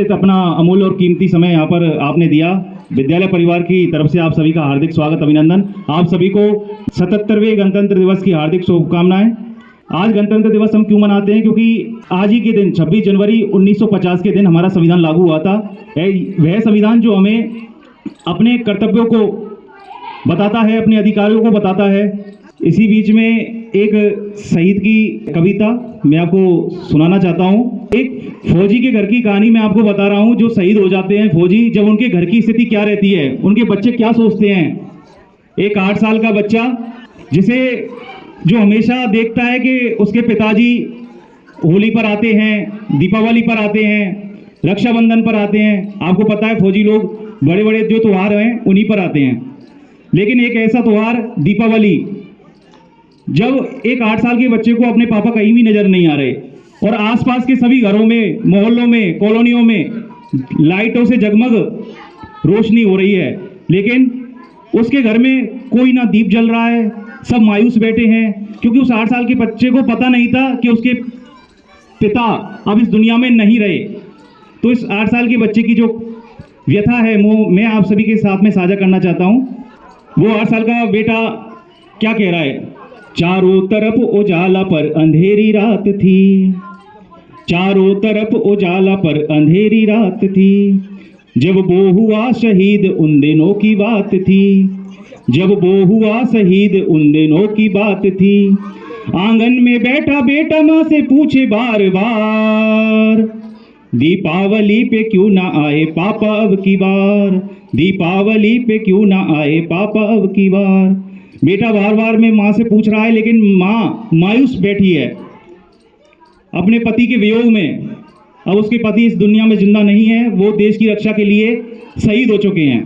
अपना अमूल्य और कीमती समय यहाँ पर आपने दिया। विद्यालय परिवार की तरफ से आप सभी का हार्दिक स्वागत, अभिनंदन। आप सभी को 77वें गणतंत्र दिवस की हार्दिक शुभकामनाएं। आज गणतंत्र दिवस हम क्यों मनाते हैं? क्योंकि आज ही के दिन 26 जनवरी 1950 के दिन हमारा संविधान लागू हुआ था। वह संविधान जो हमें अपने कर्तव्यों को बताता है, अपने अधिकारों को बताता है। इसी बीच में एक शहीद की कविता मैं आपको सुनाना चाहता हूँ। एक फौजी के घर की कहानी मैं आपको बता रहा हूँ। जो शहीद हो जाते हैं फौजी, जब उनके घर की स्थिति क्या रहती है, उनके बच्चे क्या सोचते हैं। एक 8 साल का बच्चा जिसे जो हमेशा देखता है कि उसके पिताजी होली पर आते हैं, दीपावली पर आते हैं, रक्षाबंधन पर आते हैं। आपको पता है फौजी लोग बड़े बड़े जो त्यौहार हैं उन्हीं पर आते हैं। लेकिन एक ऐसा त्यौहार दीपावली, जब एक 8 साल के बच्चे को अपने पापा कहीं भी नजर नहीं आ रहे और आसपास के सभी घरों में, मोहल्लों में, कॉलोनियों में लाइटों से जगमग रोशनी हो रही है, लेकिन उसके घर में कोई ना दीप जल रहा है, सब मायूस बैठे हैं। क्योंकि उस 8 साल के बच्चे को पता नहीं था कि उसके पिता अब इस दुनिया में नहीं रहे। तो इस 8 साल के बच्चे की जो व्यथा है वो मैं आप सभी के साथ में साझा करना चाहता हूँ। वो 8 साल का बेटा क्या कह रहा है? चारों तरफ उजाला पर अंधेरी रात थी, चारों तरफ उजाला पर अंधेरी रात थी, जब वो हुआ शहीद उन दिनों की बात थी, जब वो हुआ शहीद उन दिनों की बात थी। आंगन में बैठा बेटा माँ से पूछे बार बार, दीपावली पे क्यों ना आए पापा अब की बार, दीपावली पे क्यों ना आए पापा अब की बार। बेटा बार बार में माँ से पूछ रहा है, लेकिन माँ मायूस बैठी है अपने पति के वियोग में। अब उसके पति इस दुनिया में जिंदा नहीं है, वो देश की रक्षा के लिए शहीद हो चुके हैं।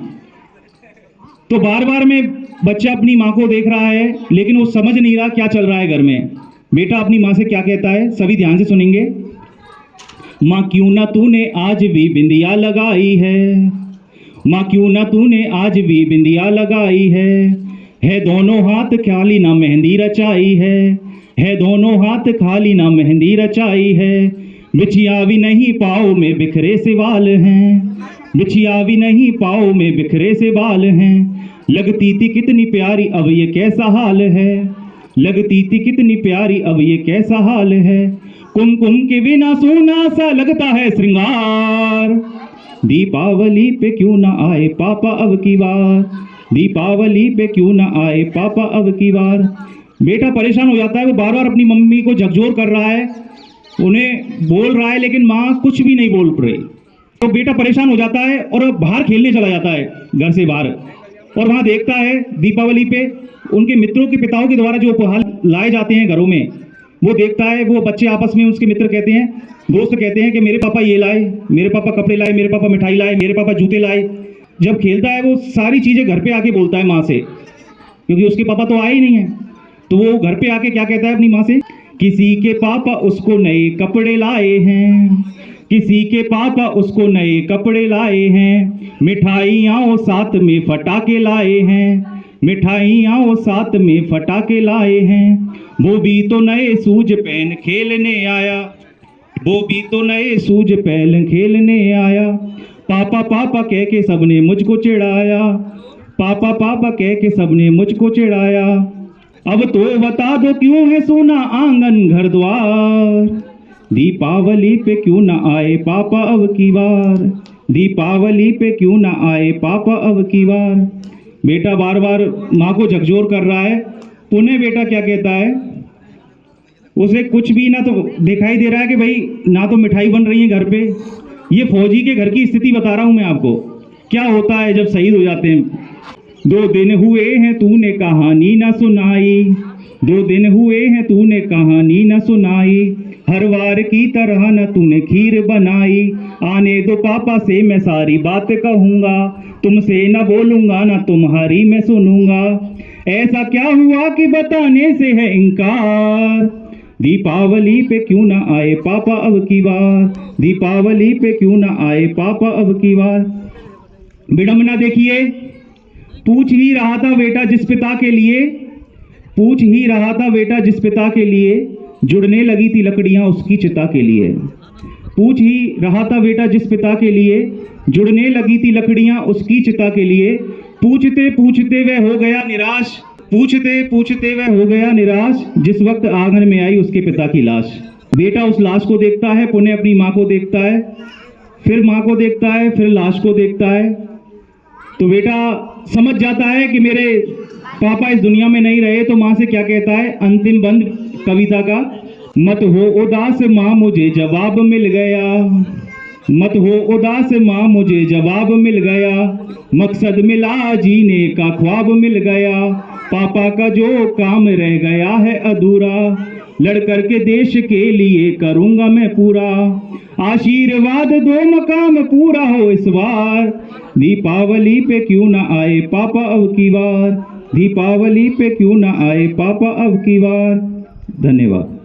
तो बार बार में बच्चा अपनी माँ को देख रहा है, लेकिन वो समझ नहीं रहा क्या चल रहा है घर में। बेटा अपनी माँ से क्या कहता है, सभी ध्यान से सुनेंगे। माँ क्यों ना तूने आज भी बिंदिया लगाई है, माँ क्यों ना तूने आज भी बिंदिया लगाई है दोनों हाथ खाली ना मेहंदी रचाई है दोनों हाथ खाली ना मेहंदी रचाई है। बिछिया भी नहीं पाँव में बिखरे से बाल हैं, बिछिया भी नहीं पाँव में बिखरे से बाल हैं। लगती थी कितनी प्यारी अब ये कैसा हाल है, लगती थी कितनी प्यारी अब ये कैसा हाल है। कुमकुम के बिना सोना सा लगता है श्रृंगार, दीपावली पे क्यों ना आए पापा अब की बार, दीपावली पे क्यों ना आए पापा अब की बार। बेटा परेशान हो जाता है, वो बार बार अपनी मम्मी को झकझोर कर रहा है, उन्हें बोल रहा है, लेकिन माँ कुछ भी नहीं बोल रही। तो बेटा परेशान हो जाता है और बाहर खेलने चला जाता है घर से बाहर, और वहाँ देखता है दीपावली पे उनके मित्रों के पिताओं के द्वारा जो उपहार लाए जाते हैं घरों में, वो देखता है। वो बच्चे आपस में, उसके मित्र कहते हैं, दोस्त कहते हैं कि मेरे पापा ये लाए, मेरे पापा कपड़े लाए, मेरे पापा मिठाई लाए, मेरे पापा जूते लाए। जब खेलता है वो सारी चीज़ें घर पे आके बोलता है माँ से, क्योंकि उसके पापा तो आए ही नहीं है। तो वो घर पे आके क्या कहता है अपनी माँ से, किसी के पापा उसको नए कपड़े लाए हैं, किसी के पापा उसको नए कपड़े लाए हैं, मिठाइयाँ साथ में फटाके लाए हैं, मिठाइयाँ साथ में फटाके लाए हैं। वो भी तो नए शूज पहन खेलने आया, वो भी तो नए शूज पहन खेलने आया। पापा पापा कह के सबने मुझको चिढ़ाया, पापा पापा कह के सबने मुझको चिढ़ाया। अब तो बता दो क्यों है सोना आंगन घर द्वार, दीपावली पे क्यों ना आए पापा अब की बार, दीपावली पे क्यों ना आए पापा अब की बार। बेटा बार बार माँ को झकझोर कर रहा है। पुनः बेटा क्या कहता है, उसे कुछ भी ना तो दिखाई दे रहा है कि भाई ना तो मिठाई बन रही है घर पे। ये फौजी के घर की स्थिति बता रहा हूं मैं आपको, क्या होता है जब शहीद हो जाते हैं। 2 दिन हुए हैं तूने कहानी ना सुनाई, 2 दिन हुए हैं तूने कहानी ना सुनाई, हर बार की तरह न तूने खीर बनाई। आने दो पापा से मैं सारी बात कहूँगा, तुमसे न बोलूँगा ना तुम्हारी मैं सुनूंगा। ऐसा क्या हुआ कि बताने से है इनकार, दीपावली पे क्यों ना आए पापा अब की बार, दीपावली पे क्यों ना आए पापा अब की बार। विडंबना देखिए, पूछ ही रहा था बेटा जिस पिता के लिए, पूछ ही रहा था बेटा जिस पिता के लिए, जुड़ने लगी थी लकड़ियां उसकी चिता के लिए। पूछ ही रहा था बेटा जिस पिता के लिए, जुड़ने लगी थी लकड़ियां उसकी चिता के लिए। पूछते पूछते वह हो गया निराश, पूछते पूछते वह हो गया निराश, जिस वक्त आंगन में आई उसके पिता की लाश। बेटा उस लाश को देखता है, पुनः अपनी माँ को देखता है, फिर माँ को देखता है, फिर लाश को देखता है। तो बेटा समझ जाता है कि मेरे पापा इस दुनिया में नहीं रहे। तो माँ से क्या कहता है, अंतिम बंद कविता का, मत हो उदास माँ मुझे जवाब मिल गया, मत हो उदास माँ मुझे जवाब मिल गया, मकसद मिला जीने का ख्वाब मिल गया, पापा का जो काम रह गया है अधूरा, लड़ करके देश के लिए करूंगा मैं पूरा, आशीर्वाद दो मकाम पूरा हो इस बार, दीपावली पे क्यों ना आए पापा अब की बार, दीपावली पे क्यों ना आए पापा अब की बार। धन्यवाद।